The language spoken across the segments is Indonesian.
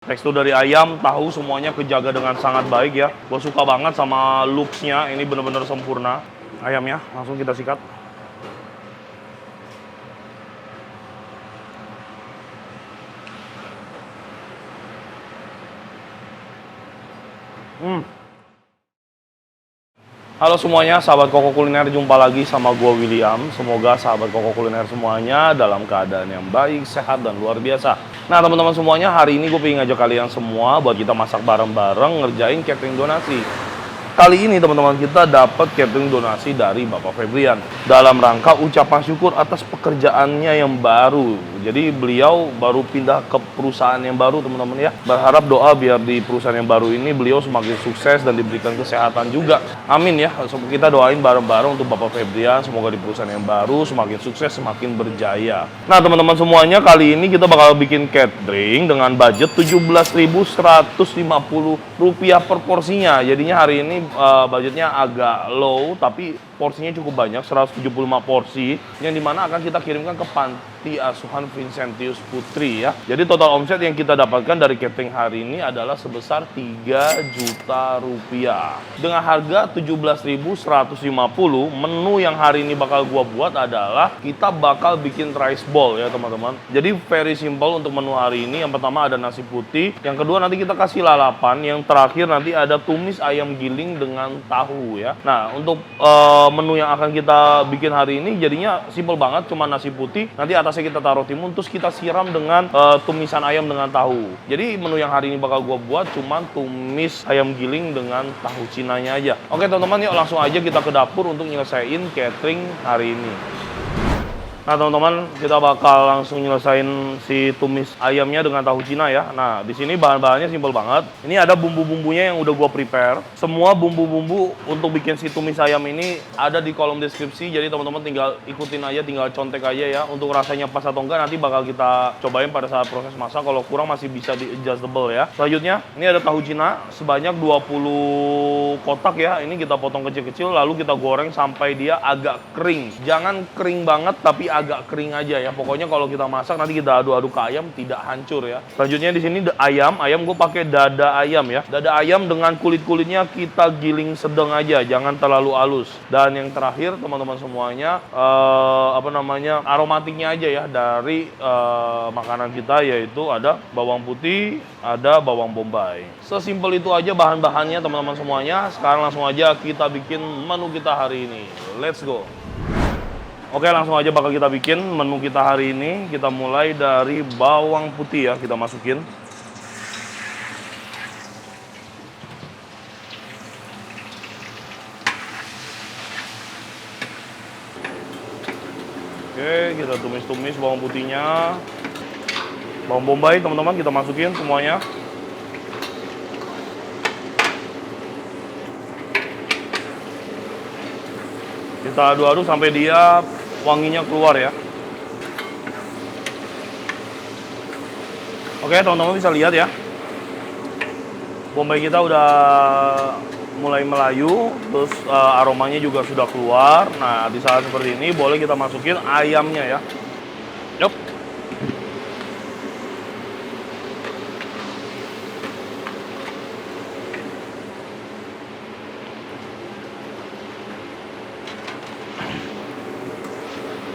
Tekstur dari ayam, tahu semuanya kejaga dengan sangat baik ya. Gue suka banget sama looks-nya, ini bener-bener sempurna. Ayamnya langsung kita sikat. Halo semuanya, sahabat Koko Kuliner, jumpa lagi sama gua William. Semoga sahabat Koko Kuliner semuanya dalam keadaan yang baik, sehat, dan luar biasa. Nah teman-teman semuanya, hari ini gue pengen ngajak kalian semua buat kita masak bareng-bareng ngerjain catering donasi. Kali ini teman-teman kita dapat catering donasi dari Bapak Febrian dalam rangka ucapan syukur atas pekerjaannya yang baru. Jadi beliau baru pindah ke perusahaan yang baru teman-teman ya. Berharap doa biar di perusahaan yang baru ini beliau semakin sukses dan diberikan kesehatan juga. Amin ya. Kita doain bareng-bareng untuk Bapak Febrian, semoga di perusahaan yang baru semakin sukses, semakin berjaya. Nah teman-teman semuanya, kali ini kita bakal bikin catering dengan budget Rp17.150 per porsinya. Jadinya hari ini budgetnya agak low, tapi porsinya cukup banyak, 175 porsi, yang dimana akan kita kirimkan ke Panti Asuhan Vincentius Putri ya. Jadi total omset yang kita dapatkan dari catering hari ini adalah sebesar Rp3 juta. Dengan harga Rp17.150, menu yang hari ini bakal gua buat adalah kita bakal bikin rice bowl ya teman-teman. Jadi very simple untuk menu hari ini. Yang pertama ada nasi putih, yang kedua nanti kita kasih lalapan, yang terakhir nanti ada tumis ayam giling dengan tahu ya. Nah untuk menu yang akan kita bikin hari ini jadinya simple banget, cuma nasi putih, nanti atasnya kita taruh timun, terus kita siram dengan tumisan ayam dengan tahu. Jadi menu yang hari ini bakal gua buat cuma tumis ayam giling dengan tahu cinanya aja. Oke teman-teman, yuk langsung aja kita ke dapur untuk nyelesain catering hari ini. Nah teman-teman, kita bakal langsung nyelesain si tumis ayamnya dengan tahu Cina ya. Nah di sini bahan-bahannya simpel banget. Ini ada bumbu-bumbunya yang udah gua prepare. Semua bumbu-bumbu untuk bikin si tumis ayam ini ada di kolom deskripsi. Jadi teman-teman tinggal ikutin aja, tinggal contek aja ya. Untuk rasanya pas atau enggak nanti bakal kita cobain pada saat proses masak. Kalau kurang masih bisa di adjustable ya. Selanjutnya ini ada tahu Cina sebanyak 20 kotak ya. Ini kita potong kecil-kecil lalu kita goreng sampai dia agak kering. Jangan kering banget tapi agak kering aja ya. Pokoknya kalau kita masak nanti kita aduk-aduk ke ayam tidak hancur ya. Selanjutnya di sini ayam gue pakai dada ayam ya. Dada ayam dengan kulit-kulitnya kita giling sedang aja, jangan terlalu halus. Dan yang terakhir teman-teman semuanya aromatiknya aja ya dari makanan kita, yaitu ada bawang putih, ada bawang bombay. Sesimpel itu aja bahan-bahannya teman-teman semuanya. Sekarang langsung aja kita bikin menu kita hari ini. Let's go. Oke, langsung aja bakal kita bikin menu kita hari ini. Kita mulai dari bawang putih ya, kita masukin. Oke, kita tumis-tumis bawang putihnya. Bawang bombay teman-teman kita masukin semuanya. Kita aduk-aduk sampai dia wanginya keluar ya. Oke teman-teman bisa lihat ya, bombay kita udah mulai melayu, terus aromanya juga sudah keluar. Nah di saat seperti ini boleh kita masukin ayamnya ya. Yup.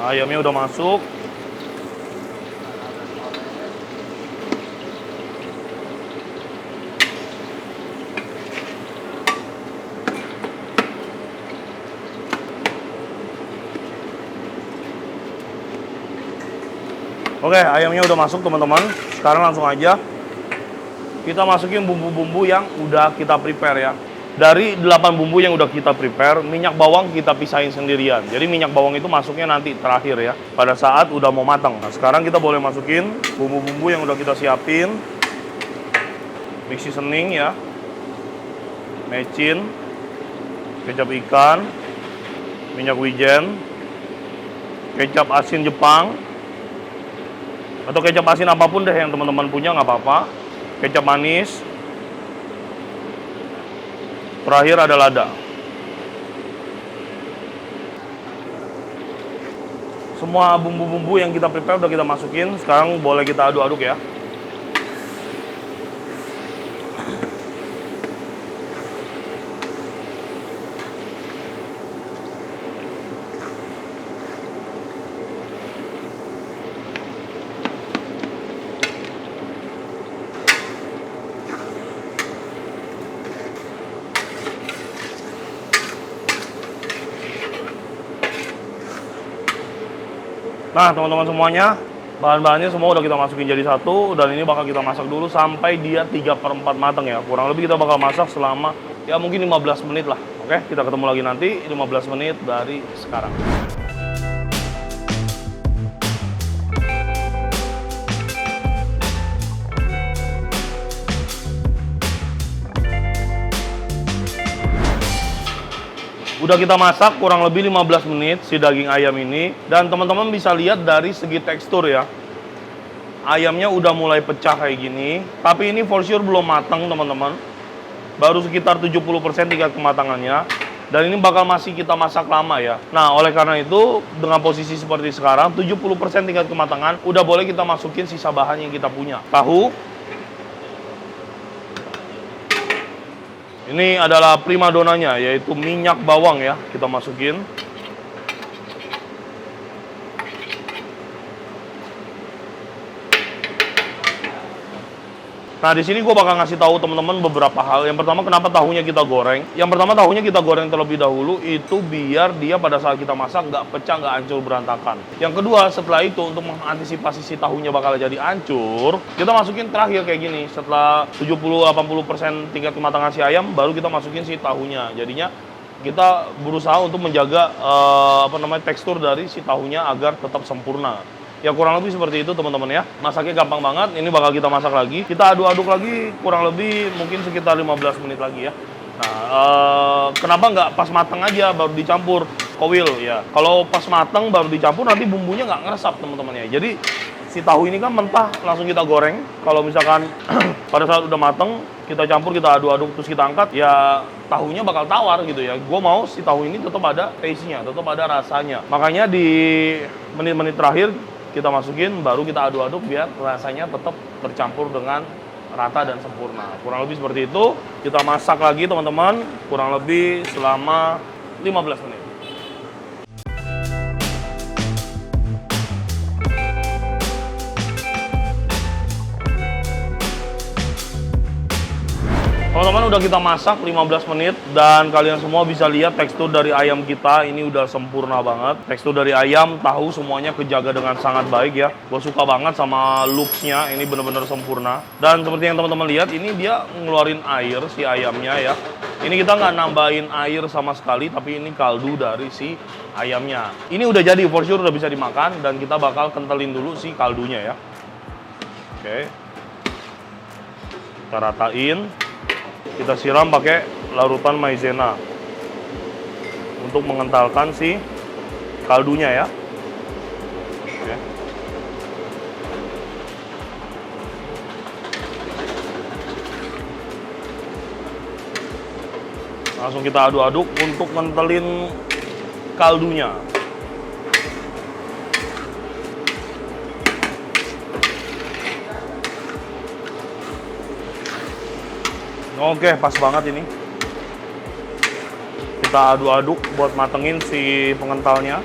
Ayamnya udah masuk. Oke, ayamnya udah masuk teman-teman. Sekarang langsung aja kita masukin bumbu-bumbu yang udah kita prepare ya. Dari 8 bumbu yang udah kita prepare, minyak bawang kita pisahin sendirian. Jadi minyak bawang itu masuknya nanti terakhir ya, pada saat udah mau matang. Nah sekarang kita boleh masukin bumbu-bumbu yang udah kita siapin. Mix seasoning ya, mecin, kecap ikan, minyak wijen, kecap asin Jepang, atau kecap asin apapun deh yang teman-teman punya nggak apa-apa. Kecap manis. Terakhir ada lada. Semua bumbu-bumbu yang kita prepare udah kita masukin. Sekarang boleh kita aduk-aduk ya. Nah, teman-teman semuanya, bahan-bahannya semua udah kita masukin jadi satu, dan ini bakal kita masak dulu sampai dia 3/4 matang ya. Kurang lebih kita bakal masak selama ya mungkin 15 menit lah. Oke, kita ketemu lagi nanti 15 menit dari sekarang. Udah kita masak kurang lebih 15 menit si daging ayam ini. Dan teman-teman bisa lihat dari segi tekstur ya. Ayamnya udah mulai pecah kayak gini. Tapi ini for sure belum matang teman-teman. Baru sekitar 70% tingkat kematangannya. Dan ini bakal masih kita masak lama ya. Nah, oleh karena itu dengan posisi seperti sekarang 70% tingkat kematangan, udah boleh kita masukin sisa bahan yang kita punya. Tahu. Ini adalah prima donanya, yaitu minyak bawang ya, kita masukin. Nah, di sini gue bakal ngasih tahu teman-teman beberapa hal. Yang pertama, kenapa tahunya kita goreng. Yang pertama, tahunya kita goreng terlebih dahulu, itu biar dia pada saat kita masak nggak pecah, nggak hancur berantakan. Yang kedua, setelah itu untuk mengantisipasi si tahunya bakal jadi hancur, kita masukin terakhir kayak gini. Setelah 70-80% tingkat kematangan si ayam, baru kita masukin si tahunya. Jadinya kita berusaha untuk menjaga tekstur dari si tahunya agar tetap sempurna. Ya kurang lebih seperti itu teman-teman ya. Masaknya gampang banget. Ini bakal kita masak lagi. Kita aduk-aduk lagi kurang lebih mungkin sekitar 15 menit lagi ya. Nah, kenapa nggak pas matang aja baru dicampur kowil ya. Kalau pas matang baru dicampur nanti bumbunya nggak ngeresap teman-teman ya. Jadi si tahu ini kan mentah langsung kita goreng. Kalau misalkan pada saat udah matang kita campur, kita aduk-aduk terus kita angkat, ya tahunya bakal tawar gitu ya. Gue mau si tahu ini tetap ada taste-nya, tetap ada rasanya. Makanya di menit-menit terakhir kita masukin, baru kita aduk-aduk biar rasanya tetap tercampur dengan rata dan sempurna. Kurang lebih seperti itu. Kita masak lagi teman-teman, kurang lebih selama 15 menit. Teman-teman udah kita masak 15 menit dan kalian semua bisa lihat tekstur dari ayam kita ini udah sempurna banget. Tekstur dari ayam, tahu semuanya kejaga dengan sangat baik ya. Gue suka banget sama looks-nya, ini bener-bener sempurna. Dan seperti yang teman-teman lihat, ini dia ngeluarin air si ayamnya ya. Ini kita nggak nambahin air sama sekali, tapi ini kaldu dari si ayamnya. Ini udah jadi, for sure udah bisa dimakan dan kita bakal kentelin dulu si kaldunya ya. Oke. Kita ratain. Kita siram pakai larutan maizena untuk mengentalkan si kaldunya ya. Oke. Langsung kita aduk-aduk untuk ngentelin kaldunya. Oke, pas banget ini. Kita aduk-aduk buat matengin si pengentalnya.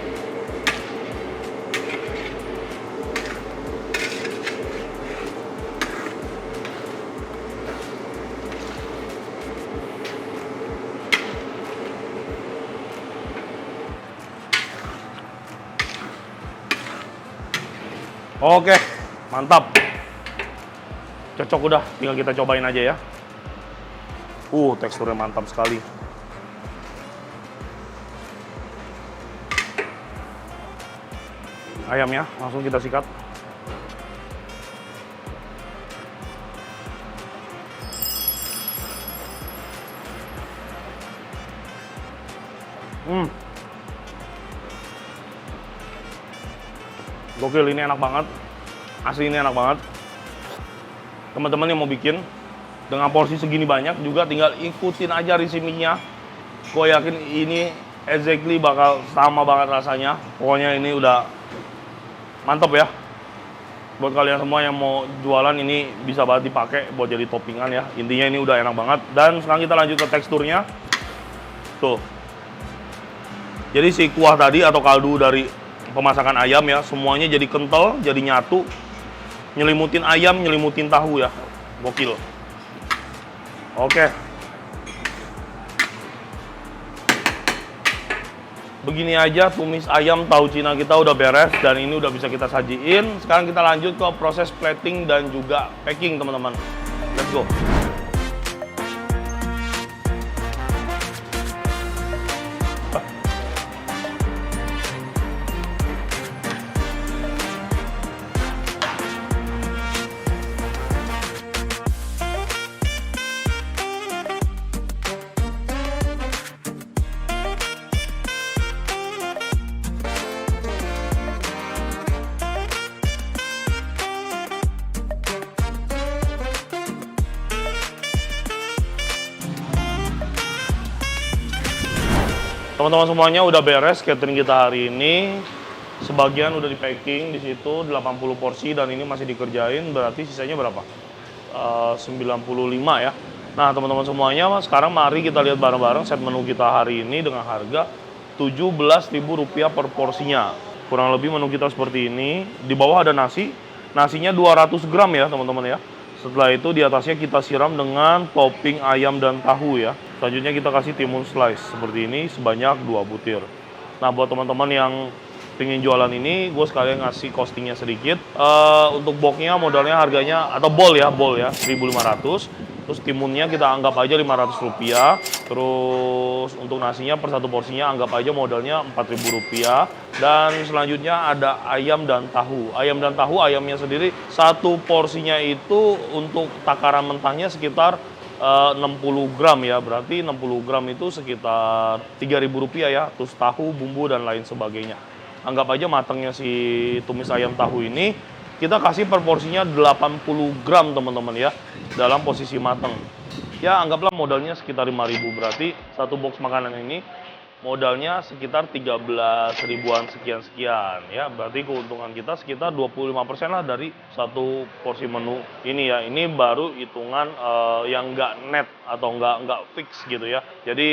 Oke, mantap. Cocok udah, tinggal kita cobain aja ya. Teksturnya mantap sekali. Ayamnya langsung kita sikat. Gokil, ini enak banget. Asli ini enak banget. Teman-teman yang mau bikin dengan porsi segini banyak juga tinggal ikutin aja resepnya. Gue yakin ini exactly bakal sama banget rasanya. Pokoknya ini udah mantep ya. Buat kalian semua yang mau jualan ini bisa banget dipakai buat jadi toppingan ya. Intinya ini udah enak banget. Dan sekarang kita lanjut ke teksturnya. Tuh. Jadi si kuah tadi atau kaldu dari pemasakan ayam ya, semuanya jadi kental, jadi nyatu. Nyelimutin ayam, nyelimutin tahu ya. Gokil. Oke. Begini aja tumis ayam tahu Cina kita udah beres dan ini udah bisa kita sajiin. Sekarang kita lanjut ke proses plating dan juga packing, teman-teman. Let's go. Teman-teman semuanya udah beres catering kita hari ini. Sebagian udah di packing di situ 80 porsi dan ini masih dikerjain, berarti sisanya berapa? 95 ya. Nah, teman-teman semuanya, sekarang mari kita lihat bareng-bareng set menu kita hari ini dengan harga Rp17.000 per porsinya. Kurang lebih menu kita seperti ini. Di bawah ada nasi. Nasinya 200 gram ya, teman-teman ya. Setelah itu di atasnya kita siram dengan topping ayam dan tahu ya. Selanjutnya kita kasih timun slice seperti ini sebanyak 2 butir. Nah, buat teman-teman yang pengen jualan ini, gue sekalian ngasih costingnya sedikit. Untuk boxnya modalnya harganya, atau bowl ya 1.500. Terus timunnya kita anggap aja Rp500. Terus untuk nasinya per satu porsinya anggap aja modalnya Rp4.000. Dan selanjutnya ada ayam dan tahu. Ayam dan tahu, ayamnya sendiri satu porsinya itu untuk takaran mentahnya sekitar 60 gram ya. Berarti 60 gram itu sekitar Rp3.000 ya. Terus tahu, bumbu dan lain sebagainya. Anggap aja matangnya si tumis ayam tahu ini kita kasih per porsinya 80 gram teman-teman ya, dalam posisi matang. Ya anggaplah modalnya sekitar 5.000, berarti satu box makanan ini modalnya sekitar 13 ribuan sekian-sekian ya. Berarti keuntungan kita sekitar 25% lah dari satu porsi menu ini ya. Ini baru hitungan yang nggak net atau nggak fix gitu ya. Jadi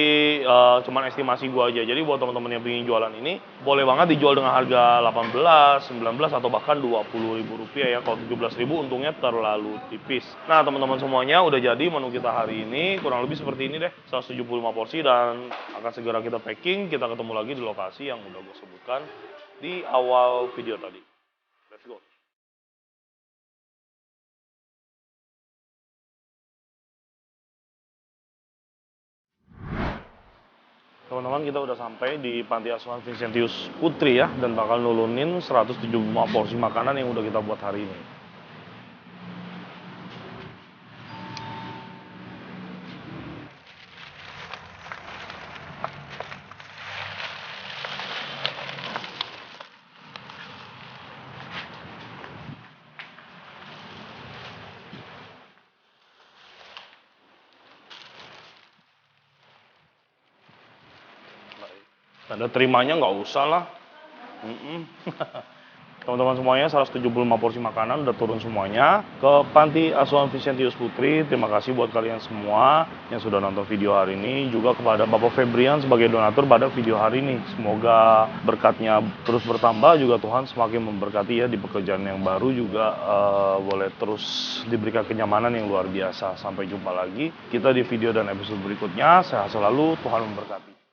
cuman estimasi gua aja. Jadi buat teman-teman yang ingin jualan ini boleh banget dijual dengan harga 18, 19 atau bahkan Rp20.000 ya. Kalau 17.000 untungnya terlalu tipis. Nah, teman-teman semuanya udah jadi menu kita hari ini. Kurang lebih seperti ini deh, 175 porsi dan akan segera kita packing. Kita ketemu lagi di lokasi yang udah gue sebutkan di awal video tadi. Let's go. Teman-teman, kita udah sampai di Panti Asuhan Vincentius Putri ya, dan bakal nulunin 175 porsi makanan yang udah kita buat hari ini. Tanda terimanya nggak usah lah. Teman-teman semuanya, 175 porsi makanan udah turun semuanya ke Panti Asuhan Vincentius Putri. Terima kasih buat kalian semua yang sudah nonton video hari ini. Juga kepada Bapak Febrian sebagai donatur pada video hari ini. Semoga berkatnya terus bertambah, juga Tuhan semakin memberkati ya di pekerjaan yang baru. Juga boleh terus diberikan kenyamanan yang luar biasa. Sampai jumpa lagi kita di video dan episode berikutnya. Sehat selalu, Tuhan memberkati.